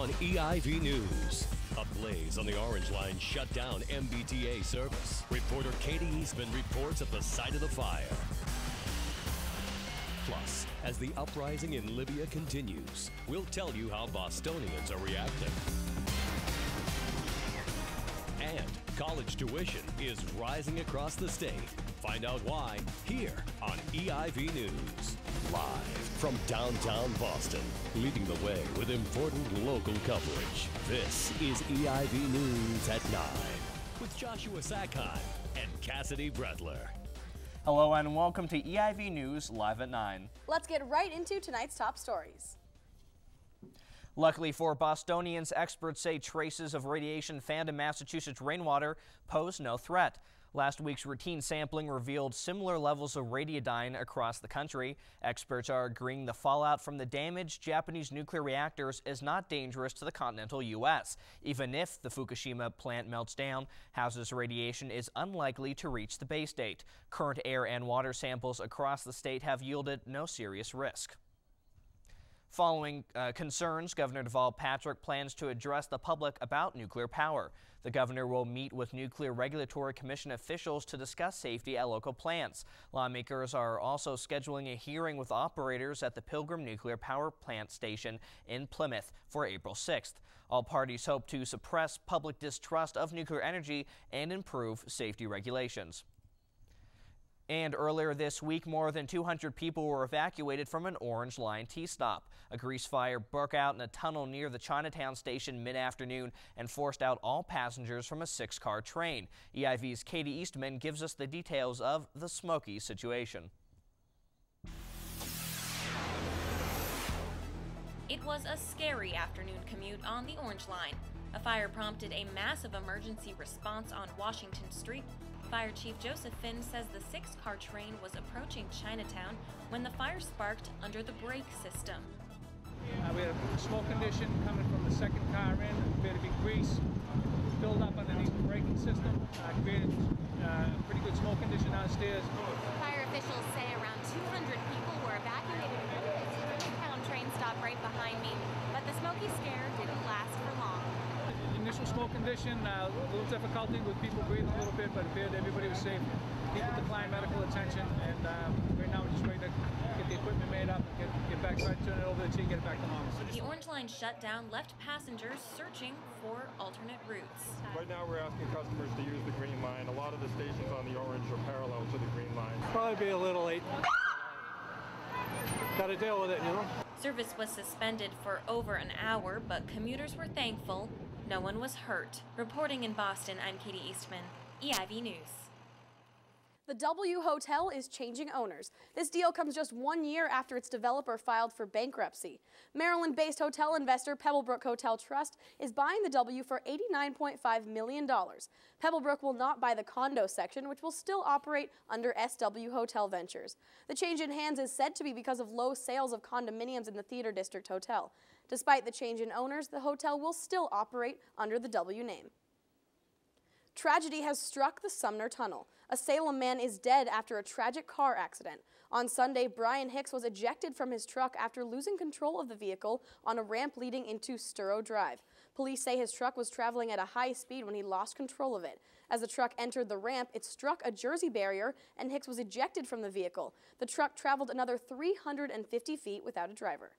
on EIV News. A blaze on the Orange Line shut down MBTA service. Reporter Katie Eastman reports at the site of the fire. Plus, as the uprising in Libya continues, we'll tell you how Bostonians are reacting. And college tuition is rising across the state. Find out why here on EIV News. Live from downtown Boston, leading the way with important local coverage. This is EIV News at 9 with Joshua Sackheim and Cassidy Bretler. Hello and welcome to EIV News Live at 9. Let's get right into tonight's top stories. Luckily for Bostonians, experts say traces of radiation found in Massachusetts rainwater pose no threat. Last week's routine sampling revealed similar levels of radiodine across the country. Experts are agreeing the fallout from the damaged Japanese nuclear reactors is not dangerous to the continental U.S. Even if the Fukushima plant melts down, hazardous radiation is unlikely to reach the Bay State. Current air and water samples across the state have yielded no serious risk. Following concerns, Governor Deval Patrick plans to address the public about nuclear power. The governor will meet with Nuclear Regulatory Commission officials to discuss safety at local plants. Lawmakers are also scheduling a hearing with operators at the Pilgrim Nuclear Power Plant Station in Plymouth for April 6th. All parties hope to suppress public distrust of nuclear energy and improve safety regulations. And earlier this week, more than 200 people were evacuated from an Orange Line T-stop. A grease fire broke out in a tunnel near the Chinatown station mid-afternoon and forced out all passengers from a 6-car train. EIV's Katie Eastman gives us the details of the smoky situation. It was a scary afternoon commute on the Orange Line. A fire prompted a massive emergency response on Washington Street. Fire Chief Joseph Finn says the 6-car train was approaching Chinatown when the fire sparked under the brake system. We had a smoke condition coming from the second car in. Appeared to be grease built up underneath the braking system. Created a pretty good smoke condition downstairs. Fire officials say around 200 people were evacuated from the Chinatown train stop right behind me, but the smoky scare didn't last for long. Initial smoke condition, a little difficulty with people breathing a little bit, but it appeared everybody was safe. People declined medical attention, and right now we're just waiting to get the equipment made up and get back, try to turn it over to the team, get it back to normal. The Orange Line shutdown left passengers searching for alternate routes. Right now we're asking customers to use the Green Line. A lot of the stations on the Orange are parallel to the Green Line. Probably be a little late. Got to deal with it, you know? Service was suspended for over an hour, but commuters were thankful no one was hurt. Reporting in Boston, I'm Katie Eastman, EIV News. The W Hotel is changing owners. This deal comes just 1 year after its developer filed for bankruptcy. Maryland-based hotel investor Pebblebrook Hotel Trust is buying the W for $89.5 million. Pebblebrook will not buy the condo section, which will still operate under SW Hotel Ventures. The change in hands is said to be because of low sales of condominiums in the Theater District Hotel. Despite the change in owners, the hotel will still operate under the W name. Tragedy has struck the Sumner Tunnel. A Salem man is dead after a tragic car accident. On Sunday, Brian Hicks was ejected from his truck after losing control of the vehicle on a ramp leading into Sturrow Drive. Police say his truck was traveling at a high speed when he lost control of it. As the truck entered the ramp, it struck a Jersey barrier and Hicks was ejected from the vehicle. The truck traveled another 350 feet without a driver.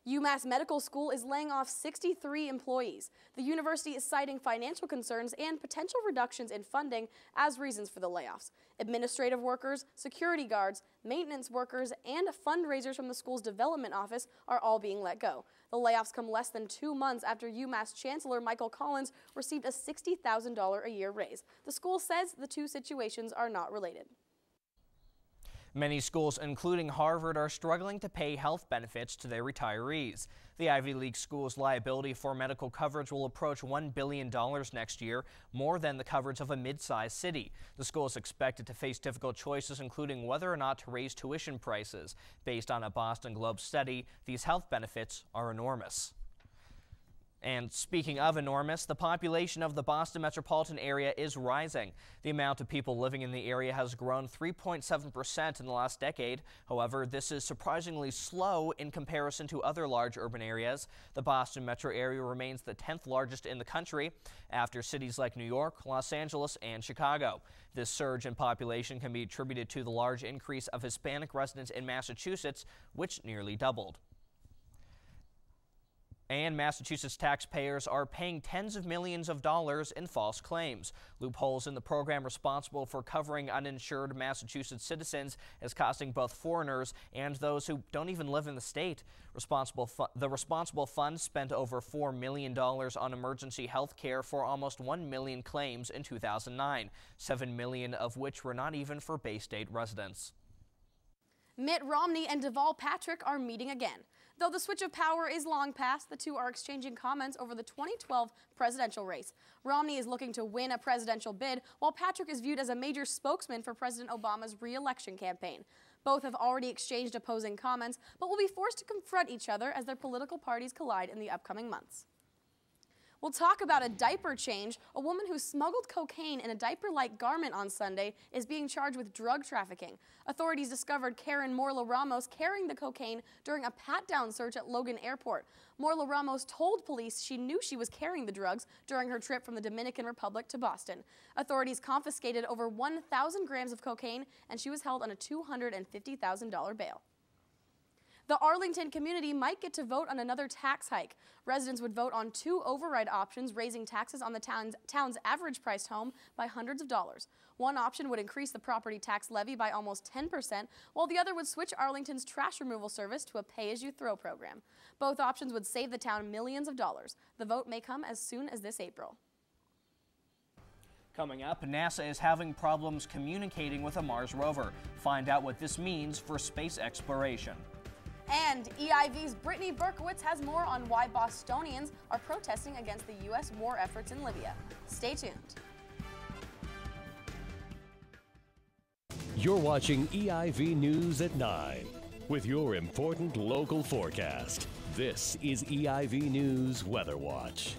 UMass Medical School is laying off 63 employees. The university is citing financial concerns and potential reductions in funding as reasons for the layoffs. Administrative workers, security guards, maintenance workers, and fundraisers from the school's development office are all being let go. The layoffs come less than 2 months after UMass Chancellor Michael Collins received a $60,000 a year raise. The school says the two situations are not related. Many schools, including Harvard, are struggling to pay health benefits to their retirees. The Ivy League school's liability for medical coverage will approach $1 billion next year, more than the coverage of a mid-sized city. The school is expected to face difficult choices, including whether or not to raise tuition prices. Based on a Boston Globe study, these health benefits are enormous. And speaking of enormous, the population of the Boston metropolitan area is rising. The amount of people living in the area has grown 3.7% in the last decade. However, this is surprisingly slow in comparison to other large urban areas. The Boston metro area remains the 10th largest in the country, after cities like New York, Los Angeles, and Chicago. This surge in population can be attributed to the large increase of Hispanic residents in Massachusetts, which nearly doubled. And Massachusetts taxpayers are paying tens of millions of dollars in false claims. Loopholes in the program responsible for covering uninsured Massachusetts citizens is costing both foreigners and those who don't even live in the state. The responsible fund spent over $4 million on emergency health care for almost 1 million claims in 2009, 7 million of which were not even for Bay State residents. Mitt Romney and Deval Patrick are meeting again. Though the switch of power is long past, the two are exchanging comments over the 2012 presidential race. Romney is looking to win a presidential bid, while Patrick is viewed as a major spokesman for President Obama's re-election campaign. Both have already exchanged opposing comments, but will be forced to confront each other as their political parties collide in the upcoming months. We'll talk about a diaper change. A woman who smuggled cocaine in a diaper-like garment on Sunday is being charged with drug trafficking. Authorities discovered Karen Morla Ramos carrying the cocaine during a pat-down search at Logan Airport. Morla Ramos told police she knew she was carrying the drugs during her trip from the Dominican Republic to Boston. Authorities confiscated over 1,000 grams of cocaine, and she was held on a $250,000 bail. The Arlington community might get to vote on another tax hike. Residents would vote on 2 override options, raising taxes on the town's average-priced home by hundreds of dollars. One option would increase the property tax levy by almost 10%, while the other would switch Arlington's trash removal service to a pay-as-you-throw program. Both options would save the town millions of dollars. The vote may come as soon as this April. Coming up, NASA is having problems communicating with a Mars rover. Find out what this means for space exploration. And EIV's Brittany Berkowitz has more on why Bostonians are protesting against the U.S. war efforts in Libya. Stay tuned. You're watching EIV News at 9 with your important local forecast. This is EIV News Weather Watch.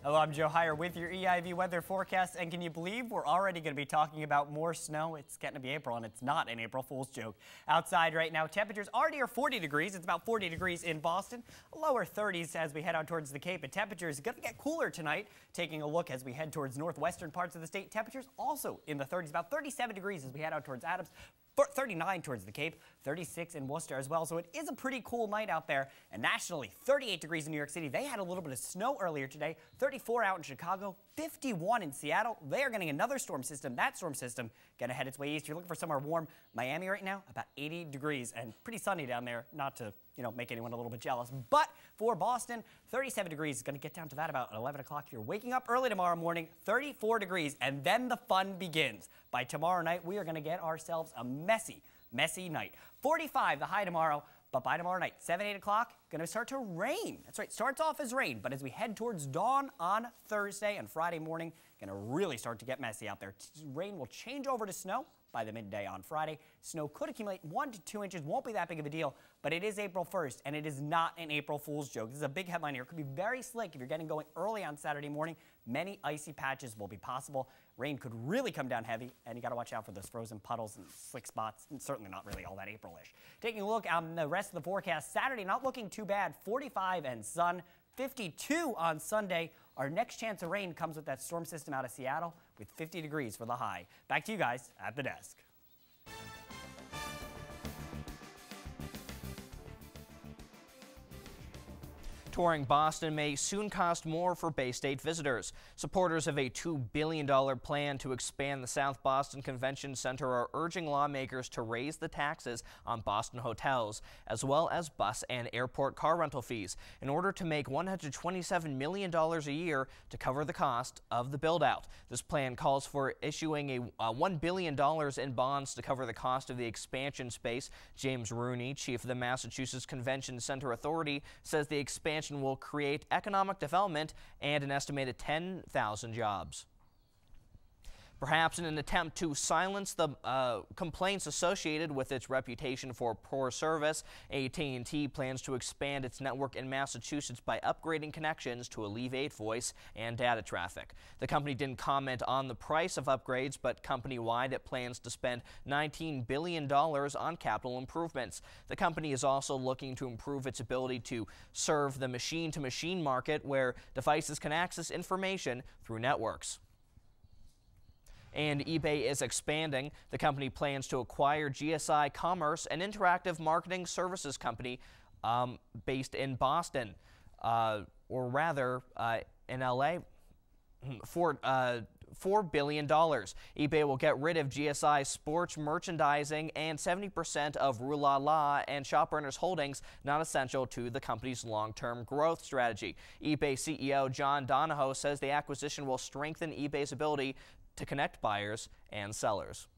Hello, I'm Joe Heyer with your EIV weather forecast, and can you believe we're already going to be talking about more snow? It's getting to be April, and it's not an April Fool's joke. Outside right now, temperatures already are 40 degrees. It's about 40 degrees in Boston, lower 30s as we head out towards the Cape. And temperatures are going to get cooler tonight. Taking a look as we head towards northwestern parts of the state, temperatures also in the 30s, about 37 degrees as we head out towards Adams. 39 towards the Cape, 36 in Worcester as well. So it is a pretty cool night out there. And nationally, 38 degrees in New York City. They had a little bit of snow earlier today. 34 out in Chicago, 51 in Seattle. They are getting another storm system. That storm system going to head its way east. You're looking for somewhere warm. Miami right now, about 80 degrees and pretty sunny down there. Not to, make anyone a little bit jealous. But for Boston, 37 degrees is going to get down to that about 11 o'clock. If you're waking up early tomorrow morning, 34 degrees, and then the fun begins. By tomorrow night, we are going to get ourselves a messy night. 45 the high tomorrow, but by tomorrow night, 7, 8 o'clock, going to start to rain. That's right, starts off as rain, but as we head towards dawn on Thursday and Friday morning, going to really start to get messy out there. Rain will change over to snow by the midday on Friday. Snow could accumulate 1 to 2 inches, won't be that big of a deal, but it is April 1st, and it is not an April Fool's joke. This is a big headline here. It could be very slick if you're getting going early on Saturday morning. Many icy patches will be possible. Rain could really come down heavy, and you got to watch out for those frozen puddles and slick spots, and certainly not really all that April-ish. Taking a look on the rest of the forecast, Saturday not looking too bad, 45 and sun, 52 on Sunday. Our next chance of rain comes with that storm system out of Seattle with 50 degrees for the high. Back to you guys at the desk. Touring Boston may soon cost more for Bay State visitors. Supporters of a $2 billion plan to expand the South Boston Convention Center are urging lawmakers to raise the taxes on Boston hotels, as well as bus and airport car rental fees, in order to make $127 million a year to cover the cost of the build-out. This plan calls for issuing a $1 billion in bonds to cover the cost of the expansion space. James Rooney, chief of the Massachusetts Convention Center Authority, says the expansion will create economic development and an estimated 10,000 jobs. Perhaps in an attempt to silence the complaints associated with its reputation for poor service, AT&T plans to expand its network in Massachusetts by upgrading connections to alleviate voice and data traffic. The company didn't comment on the price of upgrades, but company-wide it plans to spend $19 billion on capital improvements. The company is also looking to improve its ability to serve the machine-to-machine market, where devices can access information through networks. And eBay is expanding. The company plans to acquire GSI Commerce, an interactive marketing services company based in Boston, or rather in LA, for $4 billion. eBay will get rid of GSI sports merchandising and 70% of Rue La La and ShopRunner's holdings, not essential to the company's long-term growth strategy. eBay CEO John Donahoe says the acquisition will strengthen eBay's ability to connect buyers and sellers.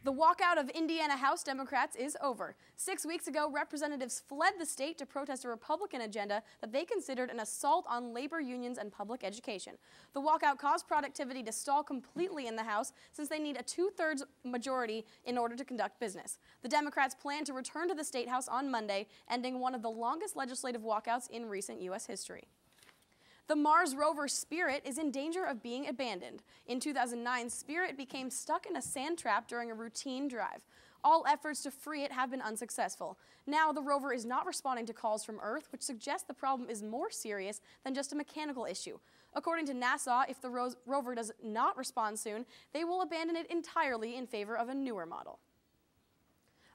The walkout of Indiana House Democrats is over. 6 weeks ago, representatives fled the state to protest a Republican agenda that they considered an assault on labor unions and public education. The walkout caused productivity to stall completely in the House, since they need a 2/3 majority in order to conduct business. The Democrats plan to return to the State House on Monday, ending one of the longest legislative walkouts in recent U.S. history. The Mars rover Spirit is in danger of being abandoned. In 2009, Spirit became stuck in a sand trap during a routine drive. All efforts to free it have been unsuccessful. Now the rover is not responding to calls from Earth, which suggests the problem is more serious than just a mechanical issue. According to NASA, if the rover does not respond soon, they will abandon it entirely in favor of a newer model.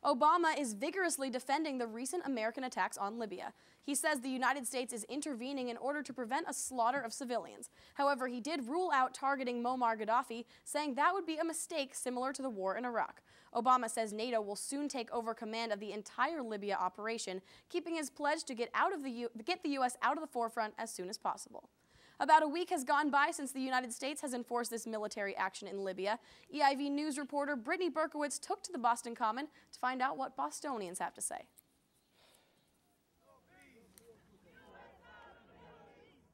Obama is vigorously defending the recent American attacks on Libya. He says the United States is intervening in order to prevent a slaughter of civilians. However, he did rule out targeting Muammar Gaddafi, saying that would be a mistake similar to the war in Iraq. Obama says NATO will soon take over command of the entire Libya operation, keeping his pledge to get the U.S. out of the forefront as soon as possible. About a week has gone by since the United States has enforced this military action in Libya. EIV News reporter Brittany Berkowitz took to the Boston Common to find out what Bostonians have to say.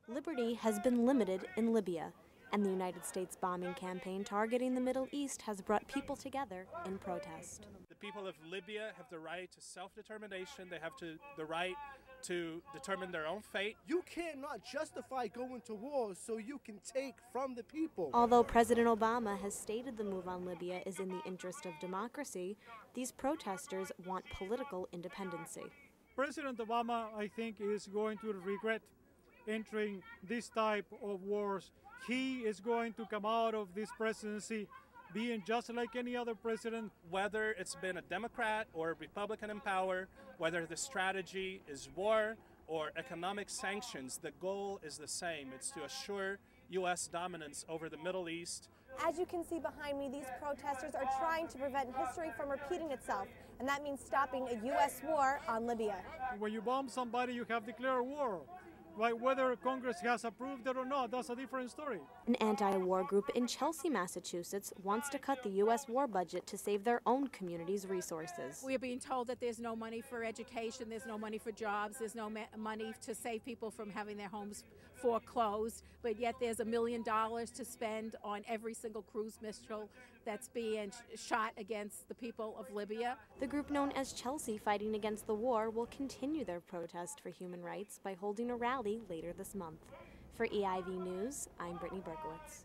Liberty has been limited in Libya, and the United States bombing campaign targeting the Middle East has brought people together in protest. The people of Libya have the right to self-determination. They have the right to determine their own fate. You cannot justify going to war so you can take from the people. Although President Obama has stated the move on Libya is in the interest of democracy, these protesters want political independency. President Obama, I think, is going to regret entering this type of wars. He is going to come out of this presidency being just like any other president. Whether it's been a Democrat or a Republican in power, whether the strategy is war or economic sanctions, the goal is the same. It's to assure U.S. dominance over the Middle East. As you can see behind me, these protesters are trying to prevent history from repeating itself, and that means stopping a U.S. war on Libya. When you bomb somebody, you have declared war. Right, whether Congress has approved it or not, that's a different story. An anti-war group in Chelsea, Massachusetts wants to cut the U.S. war budget to save their own community's resources. We are being told that there's no money for education, there's no money for jobs, there's no money to save people from having their homes foreclosed, but yet there's $1 million to spend on every single cruise missile that's being shot against the people of Libya. The group known as Chelsea Fighting Against the War will continue their protest for human rights by holding a rally later this month. For EIV News, I'm Brittany Berkowitz.